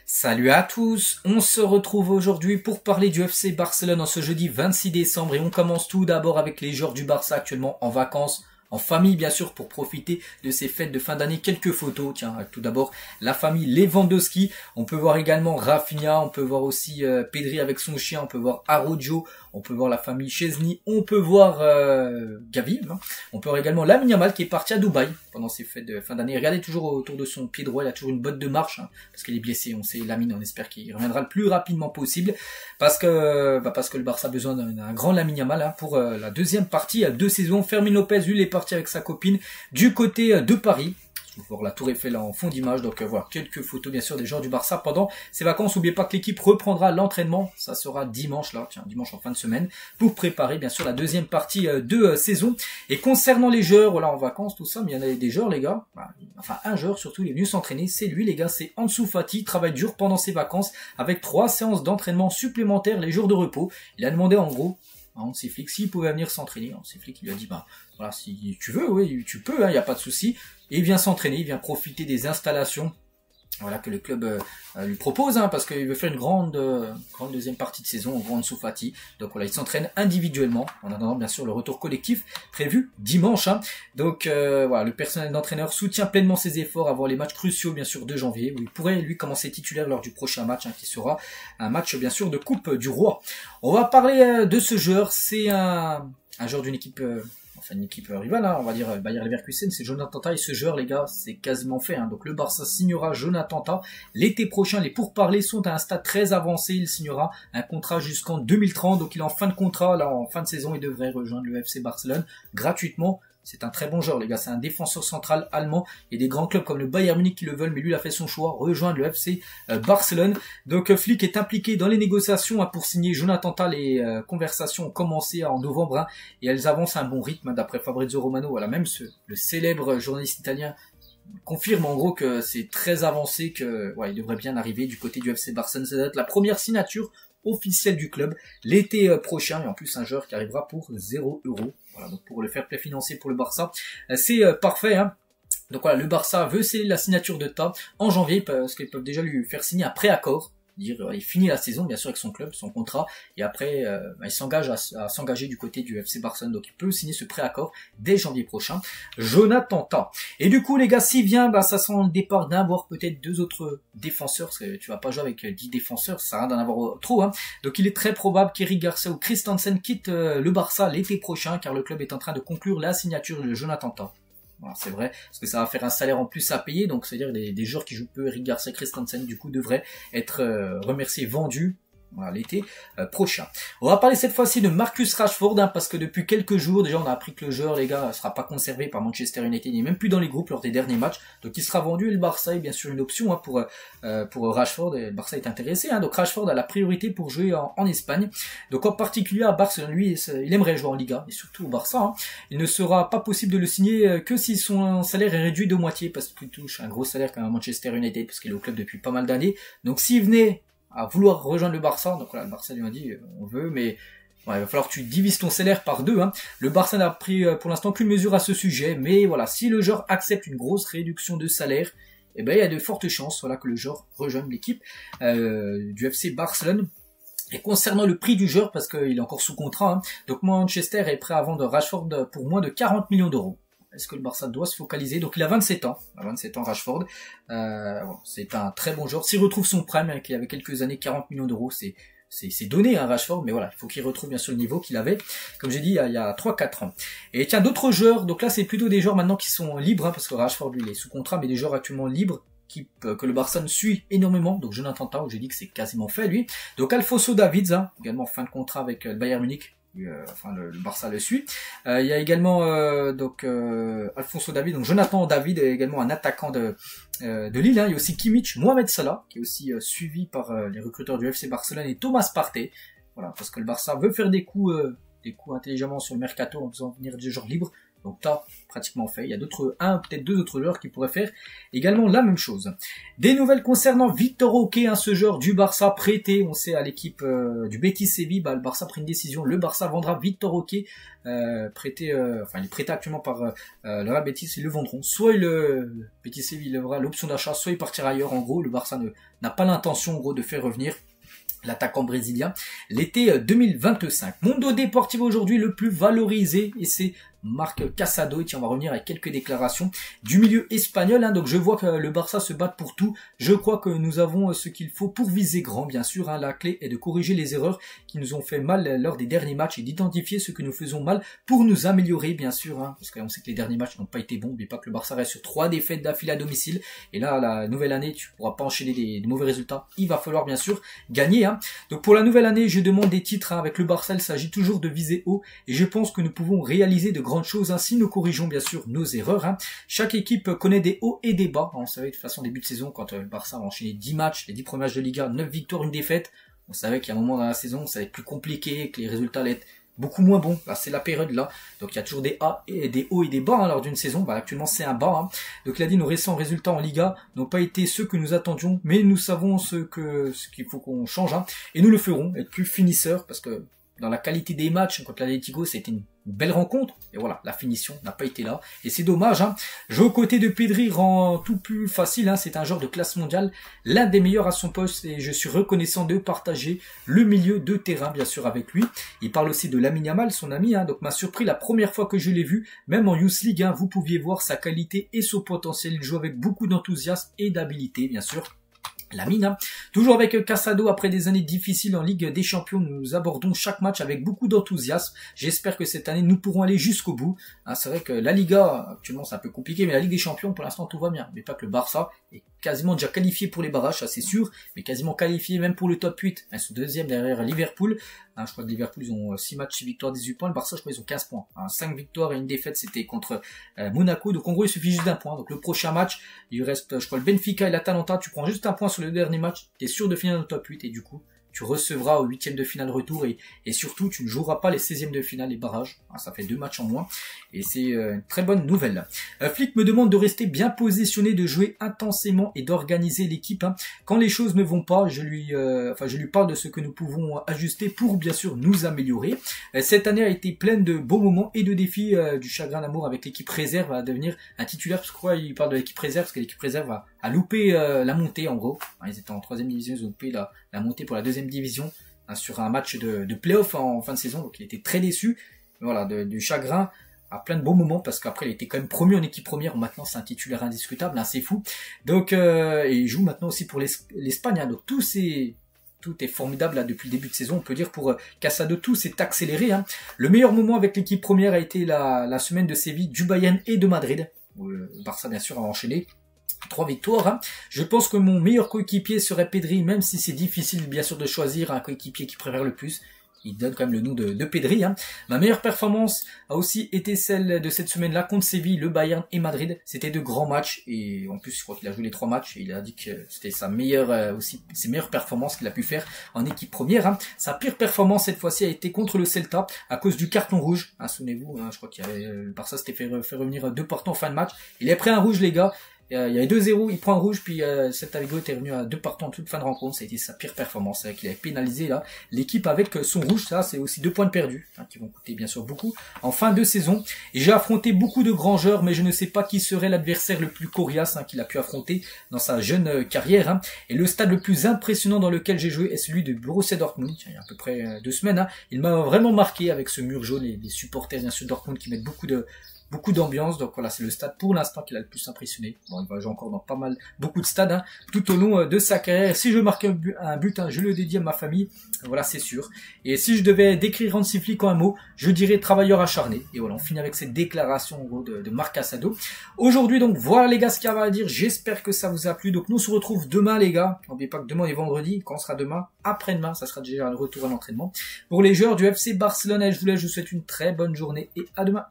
Salut à tous, on se retrouve aujourd'hui pour parler du FC Barcelone en ce jeudi 26 décembre et on commence tout d'abord avec les joueurs du Barça actuellement en vacances, en famille bien sûr pour profiter de ces fêtes de fin d'année. Quelques photos, tiens, tout d'abord la famille Lewandowski, on peut voir également Rafinha, on peut voir aussi Pedri avec son chien, on peut voir Araujo, on peut voir la famille Chesney, on peut voir Gavi, hein. On peut voir également Lamine Yamal qui est parti à Dubaï pendant ces fêtes de fin d'année. Regardez toujours autour de son pied droit, il a toujours une botte de marche, hein, parce qu'il est blessé, on sait Lamine, on espère qu'il reviendra le plus rapidement possible, parce que le Barça a besoin d'un grand Lamine Yamal hein, pour la deuxième partie à 2 saisons. Fermin Lopez, lui, il est parti avec sa copine du côté de Paris. On peut voir la Tour Eiffel en fond d'image, donc voilà, quelques photos bien sûr des joueurs du Barça pendant ces vacances. N'oubliez pas que l'équipe reprendra l'entraînement, ça sera dimanche là, tiens, dimanche en fin de semaine, pour préparer bien sûr la deuxième partie de saison. Et concernant les joueurs, voilà, en vacances, tout ça, mais il y en a des joueurs les gars, enfin un joueur surtout, il est venu s'entraîner, c'est lui les gars, c'est Ansu Fati, il travaille dur pendant ses vacances, avec 3 séances d'entraînement supplémentaires les jours de repos. Il a demandé en gros, Hansi Flick s'il pouvait venir s'entraîner. Hansi Flick lui a dit voilà, si tu veux, oui, tu peux, il n'y a pas de souci. Et il vient s'entraîner, il vient profiter des installations, voilà, que le club lui propose, hein, parce qu'il veut faire une grande deuxième partie de saison, en grande Ansu Fati. Donc voilà, il s'entraîne individuellement, en attendant bien sûr le retour collectif prévu dimanche. Hein. Donc voilà, le personnel d'entraîneur soutient pleinement ses efforts avant les matchs cruciaux bien sûr de janvier, où il pourrait lui commencer titulaire lors du prochain match, hein, qui sera un match bien sûr de Coupe du Roi. On va parler de ce joueur, c'est un joueur d'une équipe... enfin une équipe rivale, hein, on va dire Bayer Leverkusen, c'est Jonathan Tah, et ce joueur les gars, c'est quasiment fait, hein. Donc le Barça signera Jonathan Tah l'été prochain, les pourparlers sont à un stade très avancé, il signera un contrat jusqu'en 2030, donc il est en fin de contrat, là en fin de saison, il devrait rejoindre le FC Barcelone gratuitement. C'est un très bon joueur les gars, c'est un défenseur central allemand. Il y a des grands clubs comme le Bayern Munich qui le veulent, mais lui il a fait son choix, rejoindre le FC Barcelone. Donc Flick est impliqué dans les négociations pour signer Jonathan Tah. Les conversations ont commencé en novembre hein, et elles avancent à un bon rythme hein, d'après Fabrizio Romano. Voilà, même le célèbre journaliste italien confirme en gros que c'est très avancé, que ouais, il devrait bien arriver du côté du FC Barcelone. Ça doit être la première signature officielle du club l'été prochain, et en plus un joueur qui arrivera pour 0 €. Voilà, donc pour le fair play financier pour le Barça, c'est parfait. Hein. Donc voilà, le Barça veut sceller la signature de Tah en janvier, parce qu'ils peuvent déjà lui faire signer un préaccord. Dire il finit la saison bien sûr avec son club, son contrat, et après il s'engage à s'engager du côté du FC Barcelone, donc il peut signer ce préaccord dès janvier prochain. Jonathan Tah. Et du coup les gars, s'il vient, ça sent le départ d'un, voire peut-être 2 autres défenseurs, parce que tu vas pas jouer avec 10 défenseurs, ça sert à rien d'en avoir trop. Hein. Donc il est très probable qu'Eric Garcia ou Christensen quittent le Barça l'été prochain, car le club est en train de conclure la signature de Jonathan Tah. Voilà, c'est vrai, parce que ça va faire un salaire en plus à payer, donc c'est-à-dire des joueurs qui jouent peu, Eric Garcia, Christensen, du coup devraient être remerciés, vendus, voilà, l'été prochain. On va parler cette fois-ci de Marcus Rashford, hein, parce que depuis quelques jours, déjà on a appris que le joueur, les gars, ne sera pas conservé par Manchester United, il n'est même plus dans les groupes lors des derniers matchs, donc il sera vendu, et le Barça est bien sûr une option hein, pour Rashford, et le Barça est intéressé, hein, donc Rashford a la priorité pour jouer en Espagne, donc en particulier à Barcelone, lui, il aimerait jouer en Liga, et surtout au Barça, hein. Il ne sera pas possible de le signer que si son salaire est réduit de moitié, parce qu'il touche un gros salaire comme à Manchester United, parce qu'il est au club depuis pas mal d'années, donc s'il venait à vouloir rejoindre le Barça, donc voilà, le Barça lui a dit on veut, mais ouais, il va falloir que tu divises ton salaire par 2. Hein. Le Barça n'a pris pour l'instant qu'une mesure à ce sujet, mais voilà, si le joueur accepte une grosse réduction de salaire, eh ben il y a de fortes chances voilà, que le joueur rejoigne l'équipe du FC Barcelone. Et concernant le prix du joueur, parce qu'il est encore sous contrat, hein, donc Manchester est prêt à vendre Rashford pour moins de 40 millions d'euros. Est-ce que le Barça doit se focaliser? Donc il a 27 ans, Rashford. C'est un très bon joueur. S'il retrouve son prime, hein, qu'il avait quelques années, 40 millions d'euros, c'est donné hein, Rashford, mais voilà, il faut qu'il retrouve bien sûr le niveau qu'il avait, comme j'ai dit, il y a 3-4 ans. Et tiens, d'autres joueurs, donc là c'est plutôt des joueurs maintenant qui sont libres, hein, parce que Rashford lui il est sous contrat, mais des joueurs actuellement libres, que le Barça suit énormément, donc Jonathan Tah, où j'ai dit que c'est quasiment fait lui. Donc Alphonso Davids, hein, également fin de contrat avec le Bayern Munich. Enfin le Barça le suit. Il y a également Alphonso Davids, donc Jonathan David est également un attaquant de Lille. Hein. Il y a aussi Kimmich, Mohamed Salah qui est aussi suivi par les recruteurs du FC Barcelone, et Thomas Partey. Voilà, parce que le Barça veut faire des coups intelligemment sur le mercato en faisant venir des joueurs libres. Donc t'as pratiquement fait. Il y a peut-être deux autres joueurs qui pourraient faire également la même chose. Des nouvelles concernant Victor Roque, ce joueur du Barça prêté, on sait, à l'équipe du Betis Séville. Le Barça a pris une décision. Le Barça vendra Victor Roque, il est prêté actuellement par le Real Betis. Ils le vendront. Soit le Betis Séville lèvera l'option d'achat, soit il partira ailleurs. En gros, le Barça n'a pas l'intention en gros de faire revenir l'attaquant brésilien l'été 2025. Mundo Deportivo aujourd'hui le plus valorisé, et c'est Marc Casado. Et tiens, on va revenir avec quelques déclarations du milieu espagnol. Donc je vois que le Barça se bat pour tout. Je crois que nous avons ce qu'il faut pour viser grand, bien sûr. La clé est de corriger les erreurs qui nous ont fait mal lors des derniers matchs et d'identifier ce que nous faisons mal pour nous améliorer, bien sûr. Parce qu'on sait que les derniers matchs n'ont pas été bons. N'oubliez pas que le Barça reste sur 3 défaites d'affilée à domicile. Et là, la nouvelle année, tu pourras pas enchaîner des mauvais résultats. Il va falloir bien sûr gagner. Donc pour la nouvelle année, je demande des titres. Avec le Barça, il s'agit toujours de viser haut. Et je pense que nous pouvons réaliser de grandes choses si nous corrigeons bien sûr nos erreurs. Chaque équipe connaît des hauts et des bas. On savait de toute façon début de saison, quand le Barça a enchaîné 10 matchs, les 10 premiers matchs de Liga, 9 victoires, 1 défaite. On savait qu'il y a un moment dans la saison, ça allait être plus compliqué, que les résultats allaient être beaucoup moins bons. Là, c'est la période là. Donc il y a toujours des hauts et des bas lors d'une saison. Actuellement c'est un bas. Donc il a dit, nos récents résultats en Liga n'ont pas été ceux que nous attendions, mais nous savons ce qu'il faut qu'on change. Et nous le ferons, être plus finisseurs, parce que dans la qualité des matchs contre l'Atlético, c'était une belle rencontre. Et voilà, la finition n'a pas été là. Et c'est dommage. Jouer aux côtés de Pedri rend tout plus facile. C'est un joueur de classe mondiale, l'un des meilleurs à son poste. Et je suis reconnaissant de partager le milieu de terrain, bien sûr, avec lui. Il parle aussi de Lamine Yamal, son ami. Donc m'a surpris la première fois que je l'ai vu. Même en Youth League, vous pouviez voir sa qualité et son potentiel. Il joue avec beaucoup d'enthousiasme et d'habileté, bien sûr. Lamine. Toujours avec Casado, après des années difficiles en Ligue des Champions, nous abordons chaque match avec beaucoup d'enthousiasme. J'espère que cette année, nous pourrons aller jusqu'au bout. C'est vrai que la Liga, actuellement, c'est un peu compliqué, mais la Ligue des Champions, pour l'instant, tout va bien. Mais pas que le Barça est quasiment déjà qualifié pour les barrages, ça c'est sûr, mais quasiment qualifié même pour le top 8. Ils sont deuxième derrière Liverpool. Je crois que Liverpool, ils ont 6 matchs, 6 victoires, 18 points. Le Barça, je crois qu'ils ont 15 points. 5 victoires et une défaite, c'était contre Monaco. Donc en gros, il suffit juste d'un point. Donc le prochain match, il reste, je crois, le Benfica et l'Atalanta. Tu prends juste un point sur le dernier match, tu es sûr de finir dans le top 8 et du coup, tu recevras au 8e de finale retour et surtout, tu ne joueras pas les 16e de finale, les barrages. Ça fait 2 matchs en moins et c'est une très bonne nouvelle. Flick me demande de rester bien positionné, de jouer intensément et d'organiser l'équipe. Quand les choses ne vont pas, je lui parle de ce que nous pouvons ajuster pour bien sûr nous améliorer. Cette année a été pleine de beaux moments et de défis, du chagrin d'amour avec l'équipe réserve à devenir un titulaire. Pourquoi il parle de l'équipe réserve? Parce que l'équipe réserve a loupé la montée en gros. Ils étaient en 3e division, ils ont loupé la montée pour la 2e division sur un match de play-off en fin de saison, donc il était très déçu. Voilà, du chagrin à plein de beaux moments, parce qu'après il était quand même promu en équipe première, maintenant c'est un titulaire indiscutable, c'est fou. Donc et il joue maintenant aussi pour l'Espagne, donc tout est formidable là depuis le début de saison, on peut dire pour Casado, tout s'est accéléré. Le meilleur moment avec l'équipe première a été la semaine de Séville, du Bayern et de Madrid. Le Barça bien sûr a enchaîné 3 victoires. Je pense que mon meilleur coéquipier serait Pedri, même si c'est difficile bien sûr de choisir un coéquipier qui préfère le plus. Il donne quand même le nom de Pedri. Ma meilleure performance a aussi été celle de cette semaine-là contre Séville, le Bayern et Madrid. C'était de grands matchs et en plus je crois qu'il a joué les 3 matchs et il a dit que c'était ses meilleures performances qu'il a pu faire en équipe première. Sa pire performance cette fois-ci a été contre le Celta à cause du carton rouge. Souvenez-vous, je crois qu'il y avait le Barça s'était fait revenir 2 partants en fin de match. Il a pris un rouge les gars. Il y avait 2-0, il prend un rouge, puis Celta Vigo était revenu à 2 partants en toute fin de rencontre. Ça a été sa pire performance. C'est vrai qu'il avait pénalisé là l'équipe avec son rouge. Ça, c'est aussi 2 points de perdus, qui vont coûter bien sûr beaucoup en fin de saison. Et j'ai affronté beaucoup de grands joueurs, mais je ne sais pas qui serait l'adversaire le plus coriace qu'il a pu affronter dans sa jeune carrière. Et le stade le plus impressionnant dans lequel j'ai joué est celui de Borussia Dortmund. Il y a à peu près 2 semaines. Il m'a vraiment marqué avec ce mur jaune et les supporters bien sûr de Dortmund qui mettent beaucoup d'ambiance. Donc voilà, c'est le stade pour l'instant qui l'a le plus impressionné. Bon, il va jouer encore dans beaucoup de stades tout au long de sa carrière. Si je marque un but, je le dédie à ma famille. Voilà, c'est sûr. Et si je devais décrire Hansi Flick en un mot, je dirais travailleur acharné. Et voilà, on finit avec cette déclaration en gros de Marc Casado. Aujourd'hui donc, voilà les gars ce qu'il y avait à dire. J'espère que ça vous a plu. Donc nous on se retrouve demain les gars. N'oubliez pas que demain est vendredi. Quand on sera demain, après-demain, ça sera déjà le retour à l'entraînement. Pour les joueurs du FC Barcelone, je vous souhaite une très bonne journée et à demain.